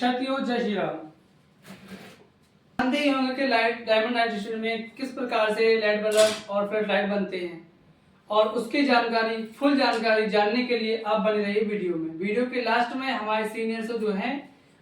साथियों जय श्री राम। जानते ही होंगे कि लाइट डायमंड लाइट डिस्ट्रीब्यूटर में किस प्रकार से लाइट बल्ब और फ्लड लाइट बनते हैं और उसकी जानकारी फुल जानकारी जानने के लिए आप बने रहिए वीडियो में। वीडियो के लास्ट में हमारे सीनियर्स जो हैं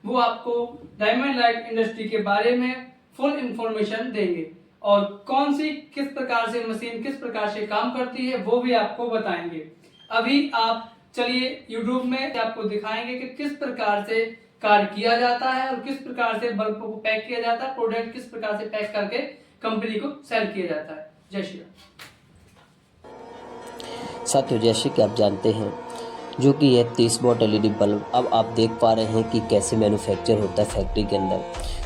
वो आपको डायमंड लाइट इंडस्ट्री के बारे में फुल इंफॉर्मेशन देंगे और कौन सी किस प्रकार से मशीन किस प्रकार से काम करती है वो भी आपको बताएंगे। अभी आप चलिए यूट्यूब में आपको दिखाएंगे कि किस प्रकार से कार्य किया जाता है और किस प्रकार से बल्ब को पैक किया जाता है, प्रोडक्ट किस प्रकार से पैक करके कंपनी को सेल किया जाता है। जय श्री राम। साथियों, जैसे कि आप जानते हैं जो कि यह 30 वॉट एलईडी बल्ब अब आप देख पा रहे हैं कि कैसे मैन्युफैक्चर होता है फैक्ट्री के अंदर।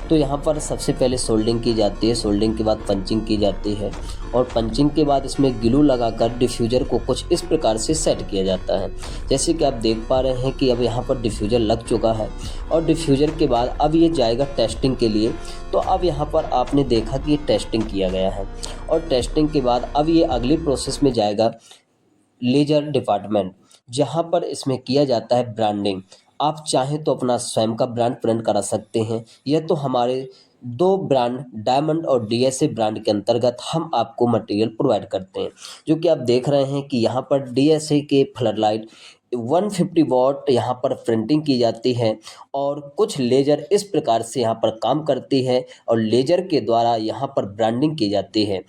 तो यहाँ पर सबसे पहले सोल्डिंग की जाती है, सोल्डिंग के बाद पंचिंग की जाती है और पंचिंग के बाद इसमें ग्लू लगाकर डिफ्यूज़र को कुछ इस प्रकार से सेट किया जाता है। जैसे कि आप देख पा रहे हैं कि अब यहाँ पर डिफ्यूज़र लग चुका है और डिफ्यूज़र के बाद अब ये जाएगा टेस्टिंग के लिए। तो अब यहाँ पर आपने देखा कि ये टेस्टिंग किया गया है और टेस्टिंग के बाद अब ये अगली प्रोसेस में जाएगा लेजर डिपार्टमेंट, जहां पर इसमें किया जाता है ब्रांडिंग। आप चाहें तो अपना स्वयं का ब्रांड प्रिंट करा सकते हैं। यह तो हमारे दो ब्रांड डायमंड और डीएसए ब्रांड के अंतर्गत हम आपको मटेरियल प्रोवाइड करते हैं, जो कि आप देख रहे हैं कि यहाँ पर डीएसए के फ्लड लाइट 150 वॉट यहाँ पर प्रिंटिंग की जाती है और कुछ लेजर इस प्रकार से यहाँ पर काम करती है और लेजर के द्वारा यहाँ पर ब्रांडिंग की जाती है।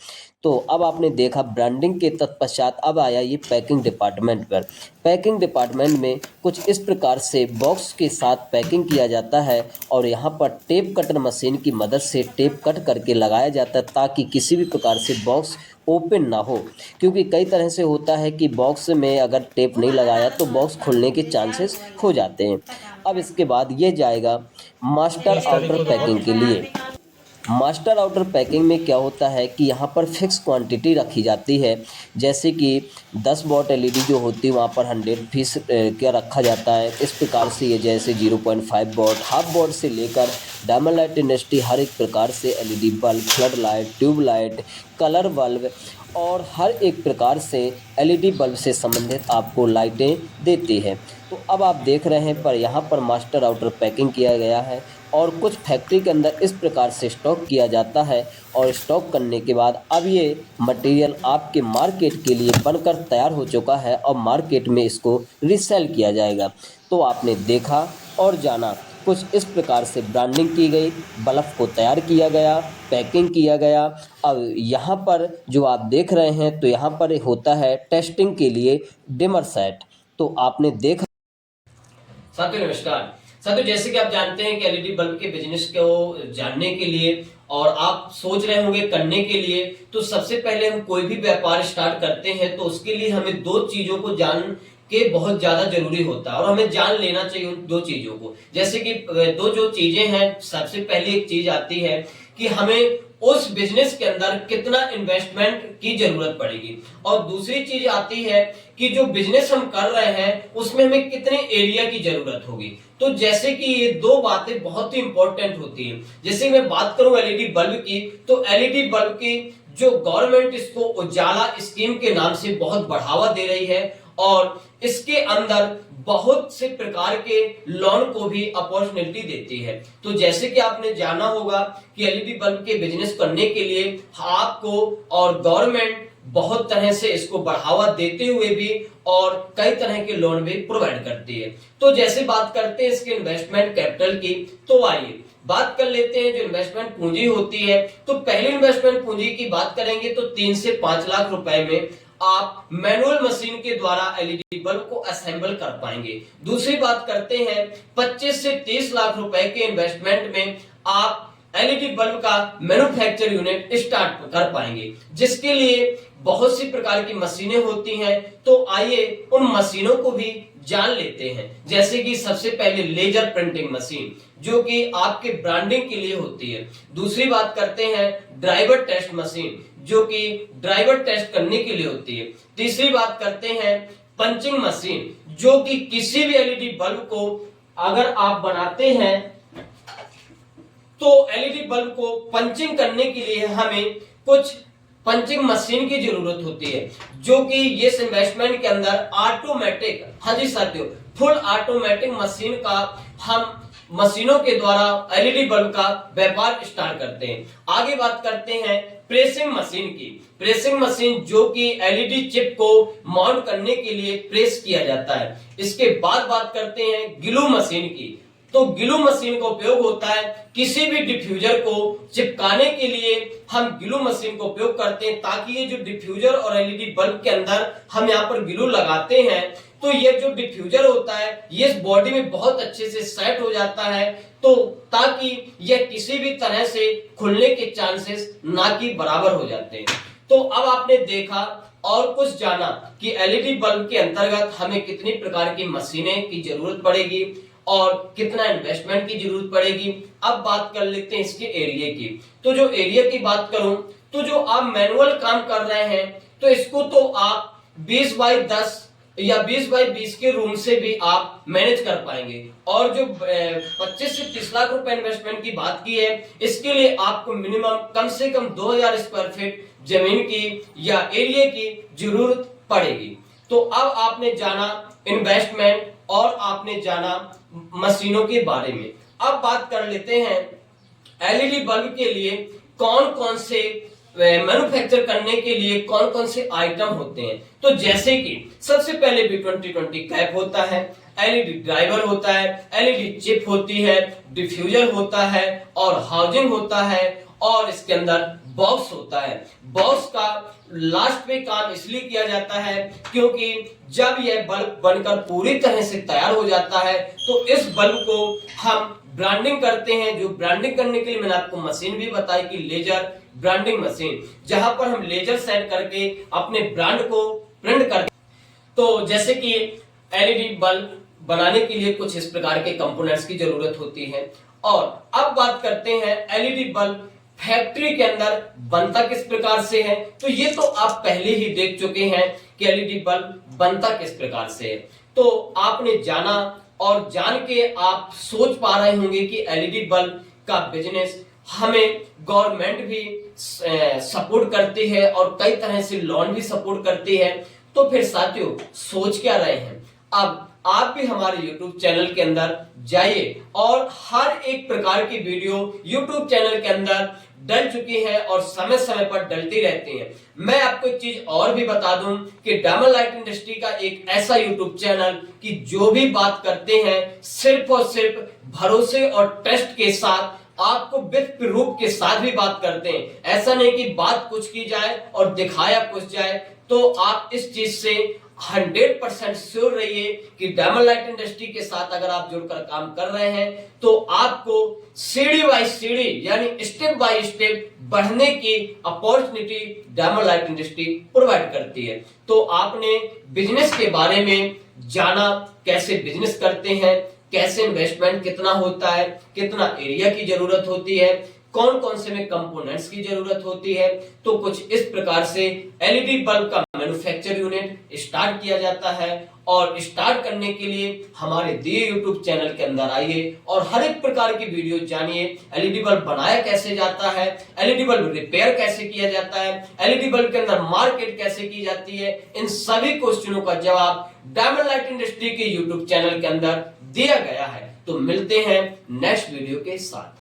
तो अब आपने देखा ब्रांडिंग के तत्पश्चात अब आया ये पैकिंग डिपार्टमेंट पर। पैकिंग डिपार्टमेंट में कुछ इस प्रकार से बॉक्स के साथ पैकिंग किया जाता है और यहाँ पर टेप कटर मशीन की मदद से टेप कट करके लगाया जाता है ताकि किसी भी प्रकार से बॉक्स ओपन ना हो, क्योंकि कई तरह से होता है कि बॉक्स में अगर टेप नहीं लगाया तो बॉक्स खुलने के चांसेस हो जाते हैं। अब इसके बाद ये जाएगा मास्टर आउटर पैकिंग के लिए। मास्टर आउटर पैकिंग में क्या होता है कि यहाँ पर फिक्स क्वांटिटी रखी जाती है, जैसे कि 10 वॉट एलईडी जो होती है वहाँ पर 100 पीस क्या रखा जाता है। इस प्रकार से ये जैसे 0.5 वॉट, हाफ वॉट से लेकर डायमंड लाइट इंडस्ट्री हर एक प्रकार से LED bulb, flood light, tube light, colour bulb और हर एक प्रकार से एलईडी बल्ब से संबंधित आपको लाइटें देती है। तो अब आप देख रहे हैं पर यहाँ पर मास्टर आउटर पैकिंग किया गया है और कुछ फैक्ट्री के अंदर इस प्रकार से स्टॉक किया जाता है और स्टॉक करने के बाद अब ये मटेरियल आपके मार्केट के लिए बनकर तैयार हो चुका है और मार्केट में इसको रीसेल किया जाएगा। तो आपने देखा और जाना कुछ इस प्रकार से ब्रांडिंग की गई, बल्ब को तैयार किया गया, पैकिंग किया गया। अब यहाँ पर जो आप देख रहे हैं तो यहाँ पर होता है टेस्टिंग के लिए डिमर सेट। तो आपने देखा। साथियों नमस्कार। साथियों, जैसे कि आप जानते हैं कि एलईडी बल्ब के बिजनेस को जानने के लिए और आप सोच रहे होंगे करने के लिए, तो सबसे पहले हम कोई भी व्यापार स्टार्ट करते हैं तो उसके लिए हमें दो चीजों को जान के बहुत ज्यादा जरूरी होता है और हमें जान लेना चाहिए उन दो चीजों को। जैसे कि दो जो चीजें हैं, सबसे पहली एक चीज आती है कि हमें उस बिजनेस के अंदर कितना इन्वेस्टमेंट की जरूरत पड़ेगी और दूसरी चीज आती है कि जो बिजनेस हम कर रहे हैं उसमें हमें कितने एरिया की जरूरत होगी। तो जैसे कि ये दो बातें बहुत ही इंपॉर्टेंट होती है। जैसे मैं बात करूं एलईडी बल्ब की, तो एलईडी बल्ब की जो गवर्नमेंट इसको उजाला स्कीम के नाम से बहुत बढ़ावा दे रही है और इसके अंदर बहुत से प्रकार के लोन को भी अपॉर्चुनिटी देती है। तो जैसे कि आपने जाना होगा कि एलईडी बल्ब के बिजनेस करने के लिए आपको और गवर्नमेंट बहुत तरह से इसको बढ़ावा देते हुए भी और कई तरह के लोन भी प्रोवाइड करती है। तो जैसे बात करते हैं इसके इन्वेस्टमेंट कैपिटल की, तो आइए बात कर लेते हैं जो इन्वेस्टमेंट पूंजी होती है। तो पहली इन्वेस्टमेंट पूंजी की बात करेंगे तो 3 से 5 लाख रुपए में आप मैनुअल मशीन के द्वारा एलईडी बल्ब को असेंबल कर पाएंगे। दूसरी बात करते हैं 25 से 30 लाख रुपए के इन्वेस्टमेंट में आप एलईडी बल्ब का मैन्युफैक्चर यूनिट स्टार्ट कर पाएंगे, जिसके लिए बहुत सी प्रकार की मशीनें होती हैं। तो आइए उन मशीनों को भी जान लेते हैं। जैसे कि सबसे पहले लेजर प्रिंटिंग मशीन, जो कि आपके ब्रांडिंग के लिए होती है। दूसरी बात करते हैं ड्राइवर टेस्ट मशीन, जो कि ड्राइवर टेस्ट करने के लिए होती है। तीसरी बात करते हैं पंचिंग मशीन, जो कि किसी भी एलईडी बल्ब को अगर आप बनाते हैं तो एलईडी बल्ब को पंचिंग करने के लिए हमें कुछ पंचिंग मशीन की जरूरत होती है, जो कि इस इन्वेस्टमेंट के अंदर ऑटोमेटिक, हाँ जी साथियों, फुल ऑटोमेटिक मशीन का हम मशीनों के द्वारा एलईडी बल्ब का व्यापार स्टार्ट करते हैं। आगे बात करते हैं प्रेसिंग मशीन की। प्रेसिंग मशीन जो कि एलईडी चिप को माउंट करने के लिए प्रेस किया जाता है। इसके बाद बात करते हैं ग्लू मशीन की। तो ग्लू मशीन का उपयोग होता है किसी भी डिफ्यूजर को चिपकाने के लिए हम ग्लू मशीन का उपयोग करते हैं, ताकि ये जो डिफ्यूजर और एलईडी बल्ब के अंदर हम यहाँ पर ग्लू लगाते हैं तो ये जो डिफ्यूजर होता है ये इस बॉडी में बहुत अच्छे से सेट हो जाता है, तो ताकि यह किसी भी तरह से खुलने के चांसेस ना कि बराबर हो जाते हैं। तो अब आपने देखा और कुछ जाना कि एलईडी बल्ब के अंतर्गत हमें कितनी प्रकार की मशीनें की जरूरत पड़ेगी और कितना इन्वेस्टमेंट की जरूरत पड़ेगी। अब बात कर लेते हैं इसके एरिया की। तो जो एरिया की बात करूं तो जो आप मैनुअल काम कर रहे हैं तो इसको तो आप 20 बाई 10 या 20 बाई 20 के रूम से भी आप मैनेज कर पाएंगे। और जो 25 से 30 लाख रुपए इन्वेस्टमेंट की बात की है, इसके लिए आपको मिनिमम कम से कम 2000 स्क्वायर फीट जमीन की या एरिया की जरूरत पड़ेगी। तो अब आपने जाना इन्वेस्टमेंट और आपने जाना मशीनों के बारे में। अब बात कर लेते हैं एलईडी बल्ब के लिए कौन कौन से मैन्युफैक्चर करने के लिए कौन कौन से आइटम होते हैं। तो जैसे कि सबसे पहले B2020 कैप होता है, एलईडी ड्राइवर होता है, एलईडी चिप होती है, डिफ्यूजर होता है और हाउसिंग होता है और इसके अंदर बॉक्स होता है। बॉक्स का लास्ट पे काम इसलिए किया जाता है क्योंकि जब यह बल्ब बनकर पूरी तरह से तैयार हो जाता है तो इस बल्ब को हम ब्रांडिंग करते हैं। जो ब्रांडिंग करने के लिए मैंने आपको मशीन भी बताई कि लेजर ब्रांडिंग मशीन, जहां पर हम लेजर सेट करके अपने ब्रांड को प्रिंट करते। तो जैसे कि एलईडी बल्ब बनाने के लिए कुछ इस प्रकार के कंपोनेंट्स की जरूरत होती है। और अब बात करते हैं एलईडी बल्ब फैक्ट्री के अंदर बनता किस प्रकार से है। तो ये तो आप पहले ही देख चुके हैं कि एलईडी बल्ब बनता किस प्रकार से है। तो आपने जाना और जान के आप सोच पा रहे होंगे कि एलईडी बल्ब का बिजनेस हमें गवर्नमेंट भी सपोर्ट करती है और कई तरह से लोन भी सपोर्ट करती है। तो फिर साथियों सोच क्या रहे हैं, अब आप भी हमारे YouTube चैनल के अंदर जाइए और हर एक प्रकार की वीडियो YouTube चैनल के अंदर डल चुकी है और समय समय पर डलती रहती है। मैं आपको एक चीज और भी बता दूं कि डायमंड लाइट इंडस्ट्री का एक ऐसा YouTube चैनल कि जो भी बात करते हैं सिर्फ और सिर्फ भरोसे और ट्रस्ट के साथ, आपको विद प्रूफ के साथ भी बात करते हैं। ऐसा नहीं कि बात कुछ की जाए और दिखाया कुछ जाए। तो आप इस चीज से 100% श्योर रहिए कि डायमंड लाइट इंडस्ट्री के साथ अगर आप जुड़कर काम कर रहे हैं तो आपको सीढ़ी बाय सीढ़ी यानी स्टेप बाय स्टेप बढ़ने की opportunity diamond light industry provide करती है। तो आपने बिजनेस के बारे में जाना, कैसे बिजनेस करते हैं, कैसे इन्वेस्टमेंट कितना होता है, कितना एरिया की जरूरत होती है, कौन कौन से में कंपोनेंट्स की जरूरत होती है। तो कुछ इस प्रकार से एलईडी बल्ब का मैन्युफैक्चर यूनिट स्टार्ट किया जाता है। और स्टार्ट करने के लिए हमारे दिए YouTube चैनल के अंदर आइए और हर एक प्रकार की वीडियो जानिए। एलईडी बल्ब बनाया कैसे जाता है, एलईडी बल्ब रिपेयर कैसे किया जाता है, एलईडी बल्ब के अंदर मार्केट कैसे की जाती है, इन सभी क्वेश्चनों का जवाब डायमंड लाइट इंडस्ट्री के YouTube चैनल के अंदर दिया गया है। तो मिलते हैं नेक्स्ट वीडियो के साथ।